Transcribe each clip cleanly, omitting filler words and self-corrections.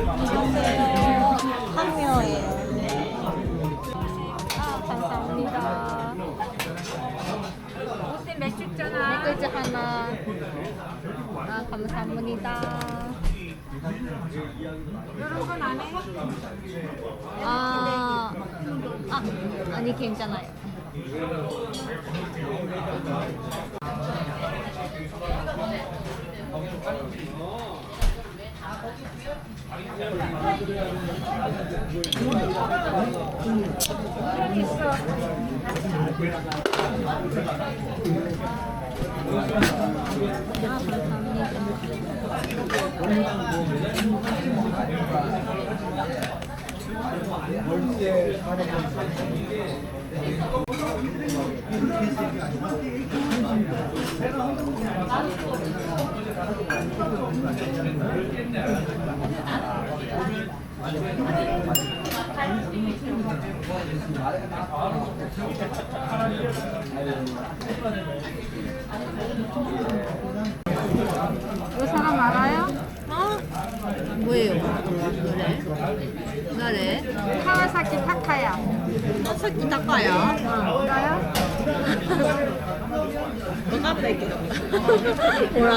안녕하세요. 한묘예요. 아, 감사합니다. 어때 맥주잖아. 맥주 하나. 아, 감사합니다. 이런 건 안 해? 아니 괜찮아요. 이 사람 알아요? 뭐예요? 노래? 카와사키 타카야. 새끼 닦아야. 알아요? 뭐가 뺄게요. 뭐라?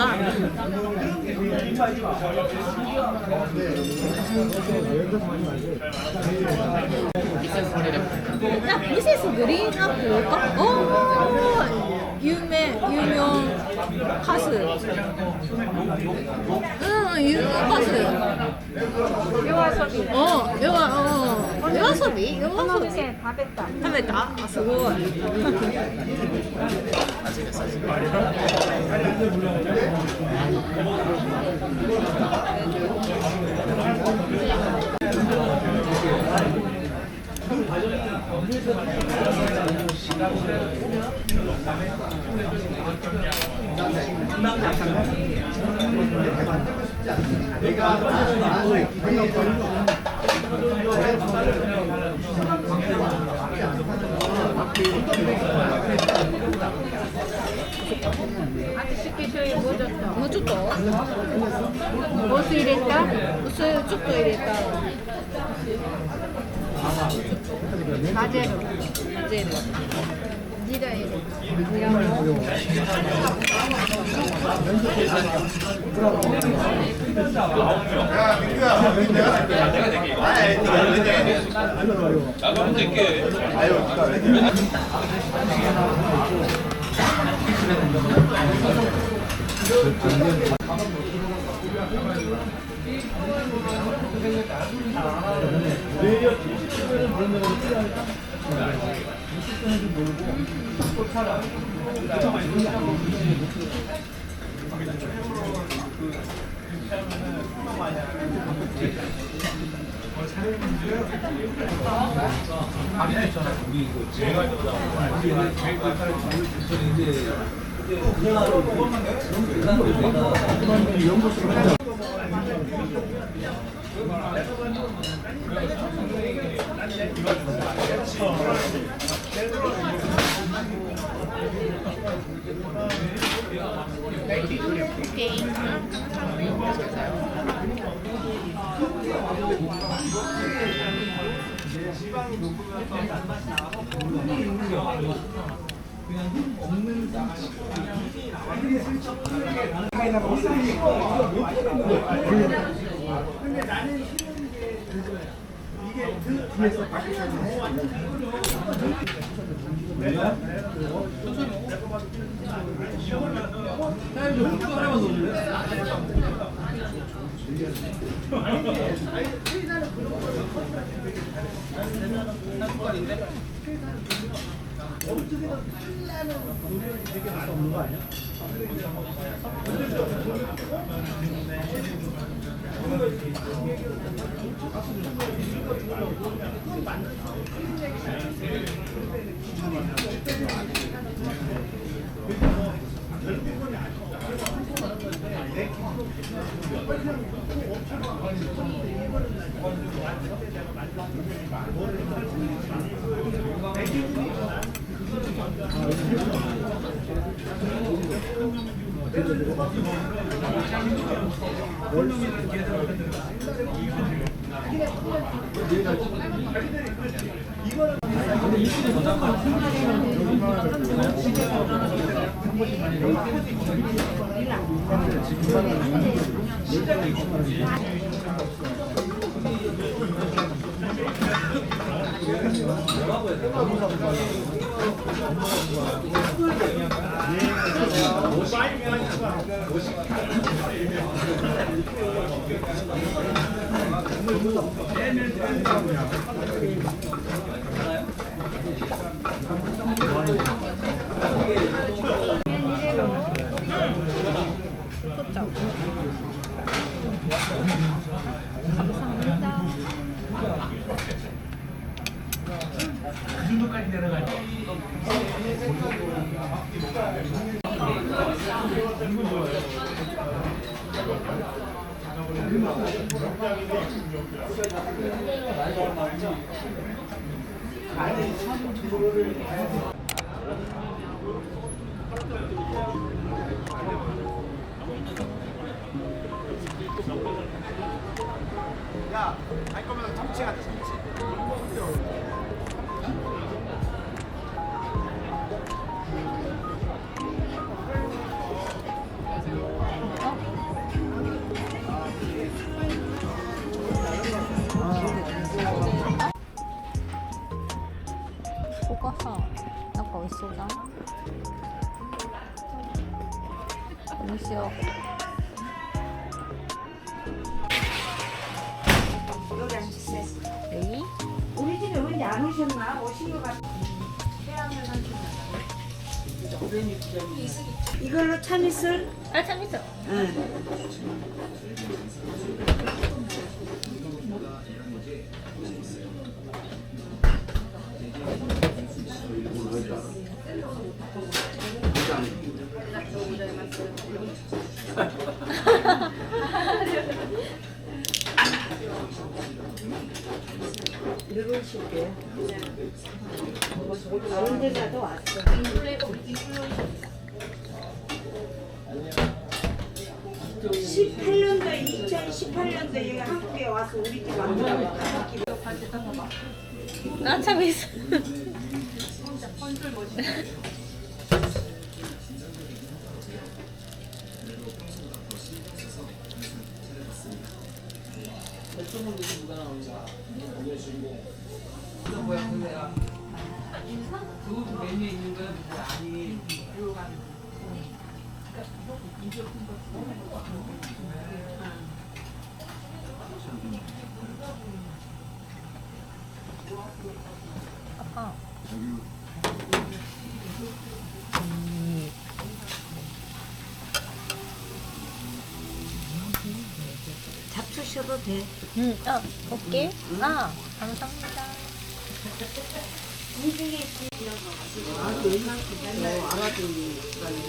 야, 미세스 그린가 볼까? 유명 가수. 응, 유명 가수. 요와서비. 요와소비? 토마토에 다 뺐다. 食べたあ、すごい。 もうちょっとお酢入れた？お酢ちょっと入れた混ぜる。混ぜるジラ入れるジラ 야, 갈 거면 참치 가자, 참치. 볶아서 약간 있어다. 맛있어. 여기 앉으세요. 여기? 우리 집에 왠지 안 오셨나? 오신 것 같아. 이걸로 참이슬? 아, 참 있어. 응. 누르실게요. 언제 가도 왔어. 18년도에 2018년도에 여기 한국에 와서 우리 집 왔다고. 아, 참 있어. 아빠. 잡수셔도 돼. 아, 볼게. 아, 감사합니다. 이중에 아주 옛날부터 알아듣는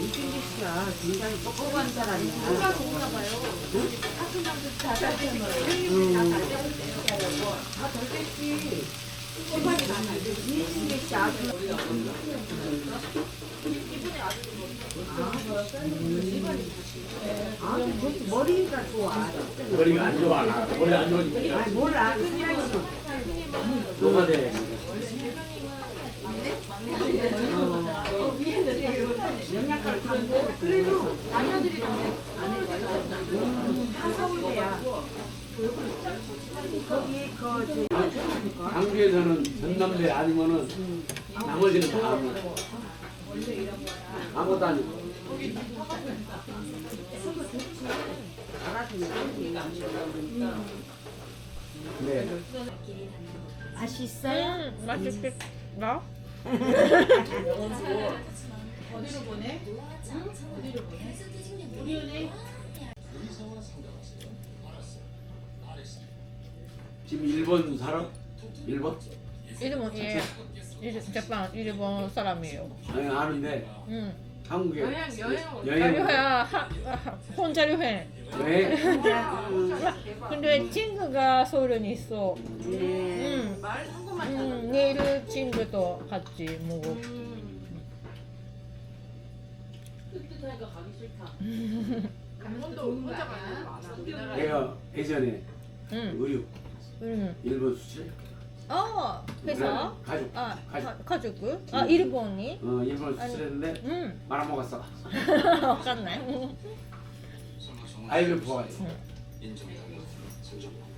이중기 씨가 굉장히 똑똑한 사람이야. 누가 좋나 봐요. 학생들 다 됐지. 시간이 많아. 이중기 씨 아주 아주 머리가 좋아. 머리가 안 좋아. 머리 안 좋으니까. 아니 몰라. 그냥 뭐가 돼? 영양가를 다 먹어. 그래도 다 서울대야. 거기 강주에서는 전남대 아니면은 나머지는 다 하고. 아무것도 아니고. 네. 맛있어요? 맛있겠다. 지금 일본 살아? 일본? 일본, 예. 제빵 일본 사람이에요. 아니 아는데 응. 한국에 여행 자료야, 혼자 여행. 여행 근데 친구가 서울에 있어. 네. 내일 친구도 같이 먹어. 뜨뜻하니까 가기 싫다. 강원도 혼자 가는 거 많아. 우리나라에. 내가 예전에 응. 의류 응. 일본 수출 회사. 가죽 가죽. 아 일본이. 일본 수출했는데 응. 말아먹었어. 맞네. IMF가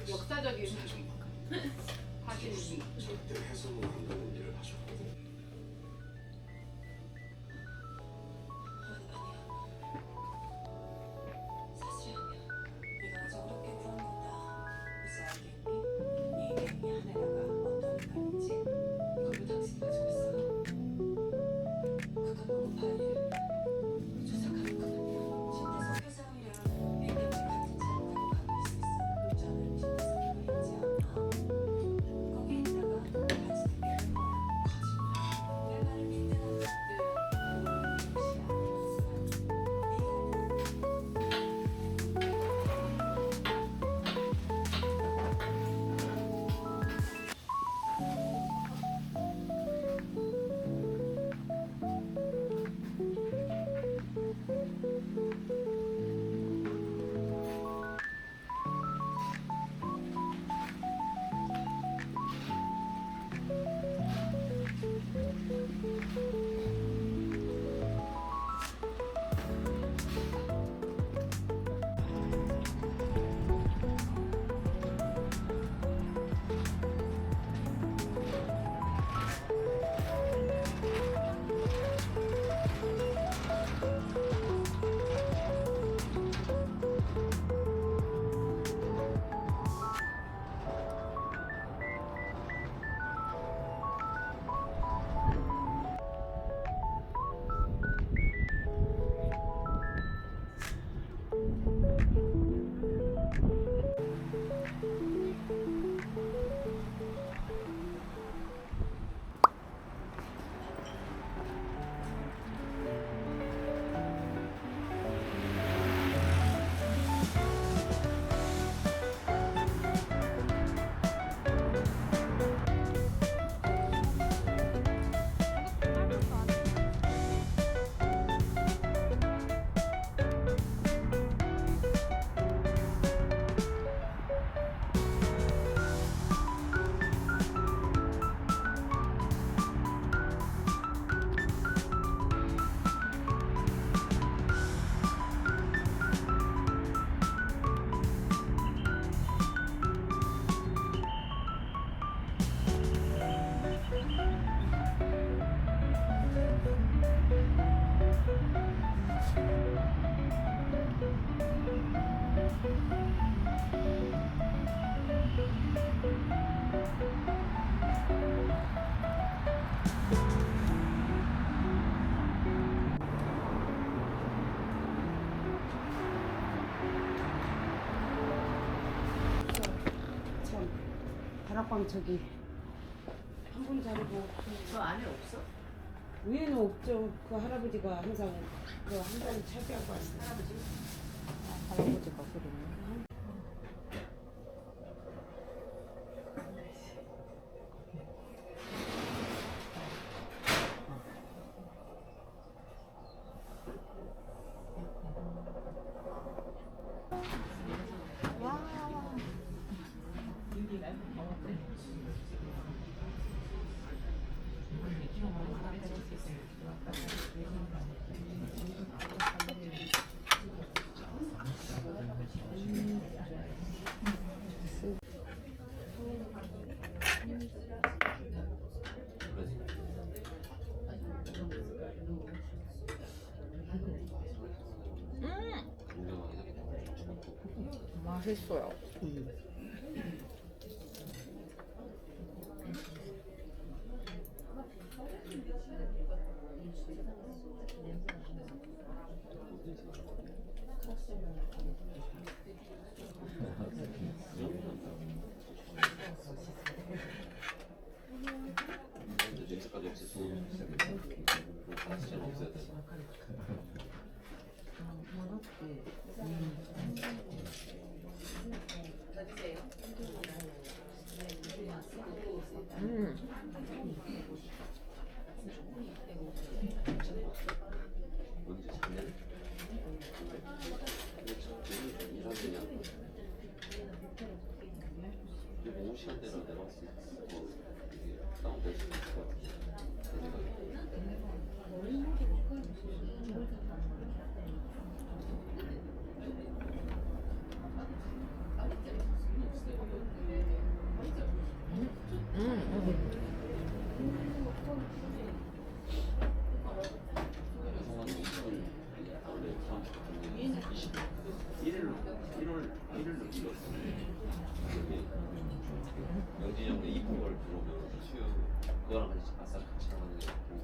역사적인 사실. 다락방 저기 한 분 자리고 저 안에 없어? 위에는 없죠. 그 할아버지가 항상 그 한 자리 차지하고 왔어요. 할아버지가 그러네. 맛있어요. 시간대로 내려갈 수 있고 이게 다운될 수 있을 것 같아요. 성환 농촌 원래 다음 주 같은 경우는 1일로 미뤘어요. 여기 영진이 형네 이쁜 걸 들어오면 수요 그거랑 같이 아싸 같이 나가는 게 좋고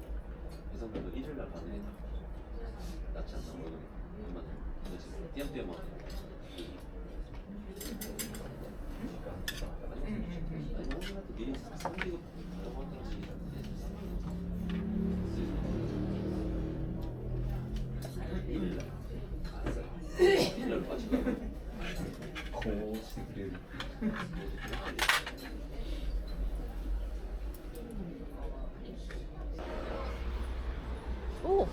해성들도 1일 날 가는 게 낫지 않나 모르겠네. 얼마나 그렇지 띄엄띄엄 하고 아니 오늘한테 미리 3기급 넘어갔는지 1일 날 아싸 1일 날 빠지고 고스트를 오.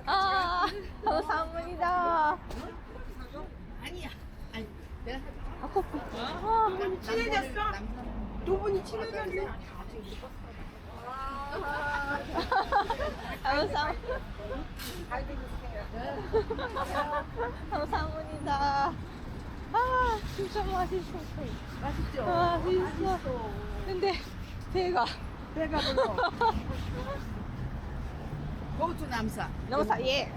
아, 감사합니다. 아니야. 아니, 내가 아, 커피. 아, 친해졌어? 두 분이 친해졌어? 감사합니다. 감사합니다. 아, 진짜 맛있어. 맛있죠? 아, 맛있어. 근데 배가 배가 불러. 고추 남사. 너무 사 예.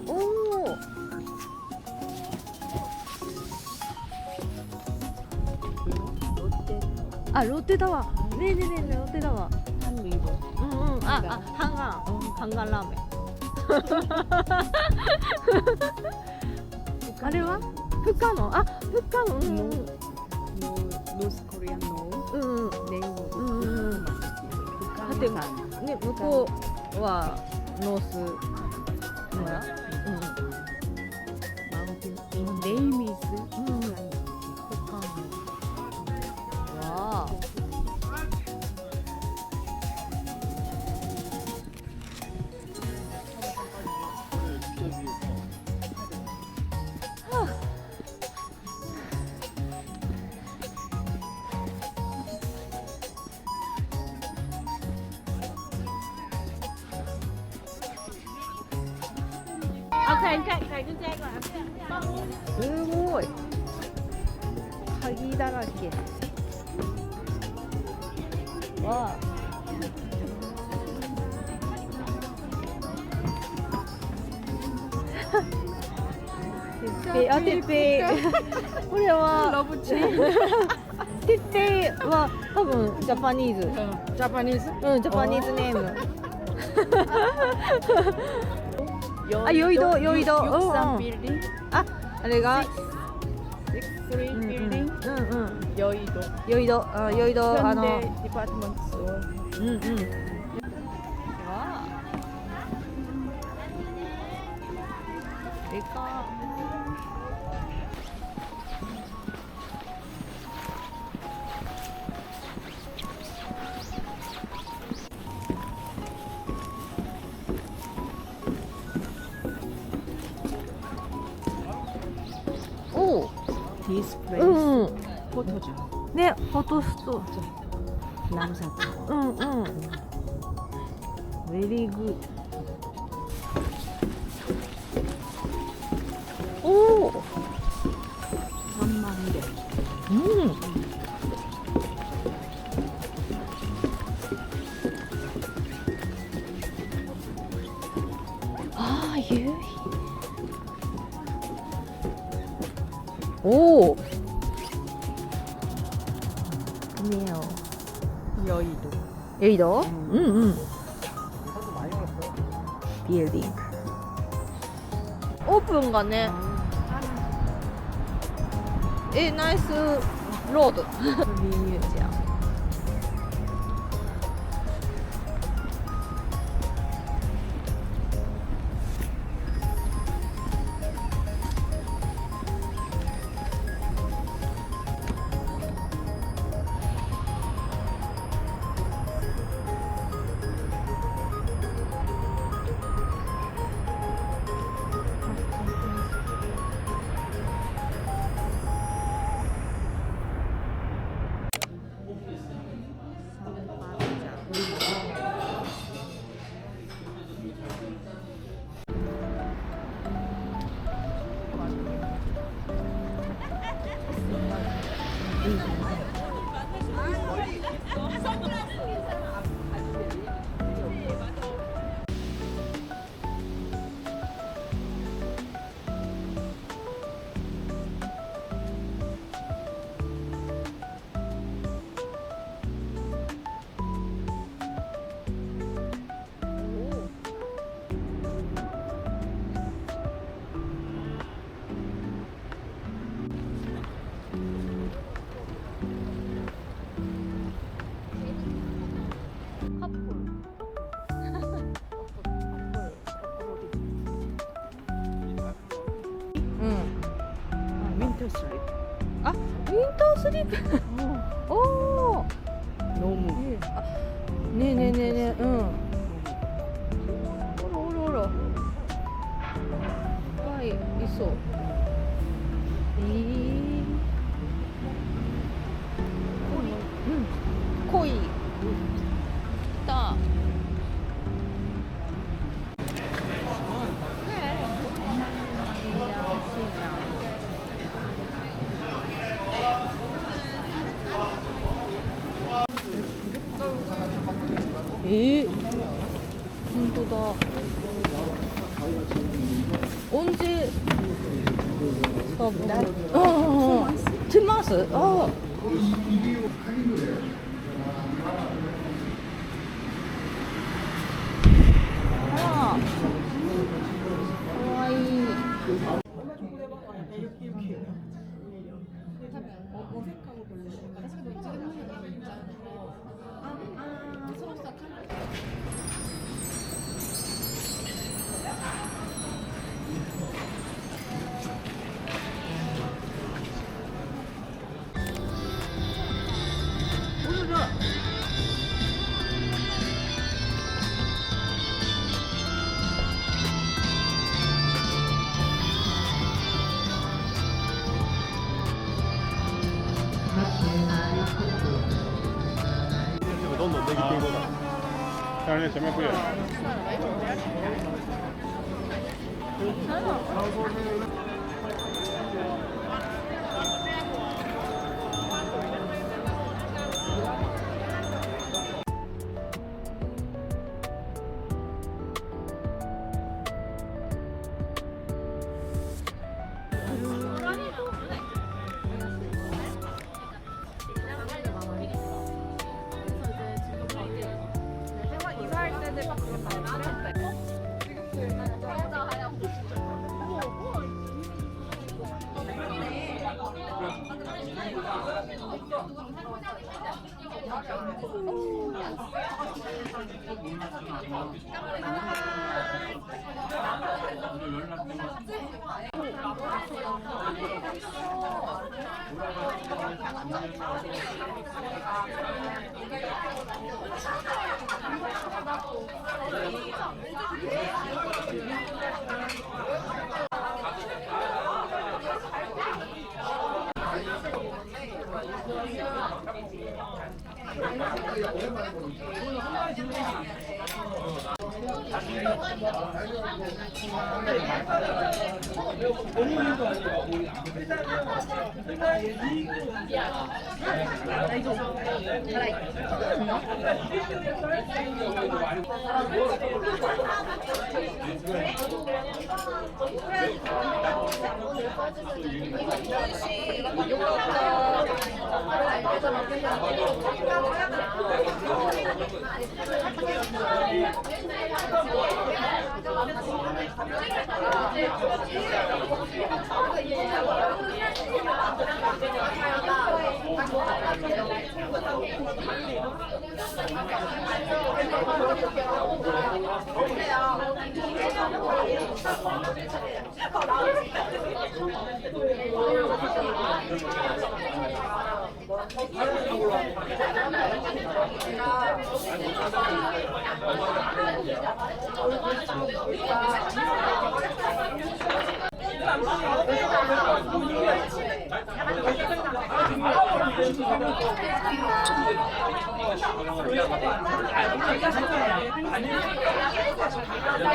오. 아, 롯데だわ。ねえねえねえ、ロッテだわ。 한미도. 아, 한강. 한강 라멘. あれは深野あ深野 No, North Korean no. うんうん Name. 하여튼 네, 向こうはノース村 Mountain. Name is 深野わあ すごい鍵だらけわあてっぺいこれは러브치. てっぺいは多分ジャパニーズ 자파니스? うんジャパニーズネームあ、ヨイド、ヨイド。 63 building. あ、あれが。 63 building. うんうん。 여의도. ヨイド、あ、ヨイド、Hyundai department store. うんうん。わあ。でか。おお。 This う place. ん。 포토존. ね、フォトスト。 남사도. うんうん。ベリーグッド。おお。 3만대. うん。ああ、夕日。おお。ね 여의도. え。エイド。うんうん。ビルディング。オープンがね。ナイスロード。ミュージアム。 응. 윈터 슬립. 아, 윈터 슬립. 오. 너무. 네네네네. 응. 오라. 와이 있어. 코이. 있다. 진짜다. 언제 트마스. 아, 가와이.どんどんできていこうか。あれ、攻めくれ。 아,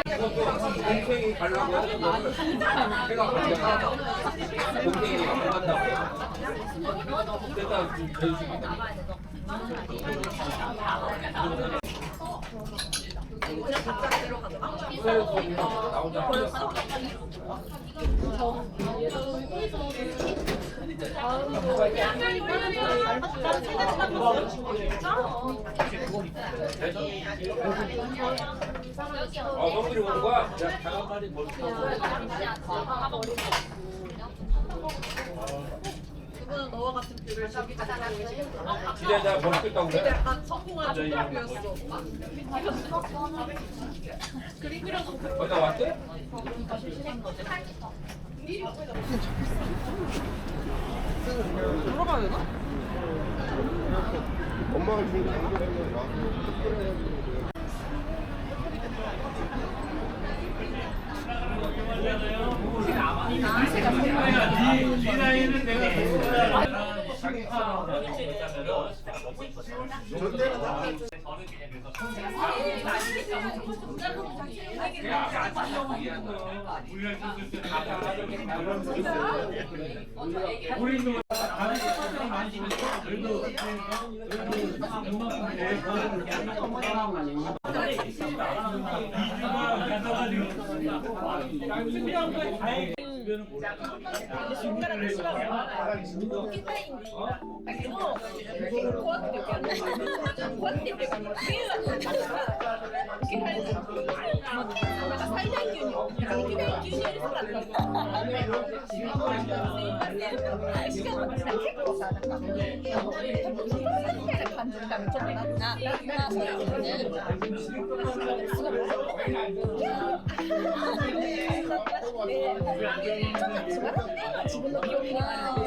동생이 가려고 하는 제가 동생이 간다고 내가 좀 해주시면 너희들이 오는 거야? 야, 잠깐만이 뭘 그분은 너와 같은 뷰를 저기 가지고 계시겠다. 기대자 멋있겠다고 그래? 약간 성공한 촉각이었어. 그림 그려서 어디다 왔대? 돌아가야 되나? 엄마가 주는 거 나도 지금 너 기억나?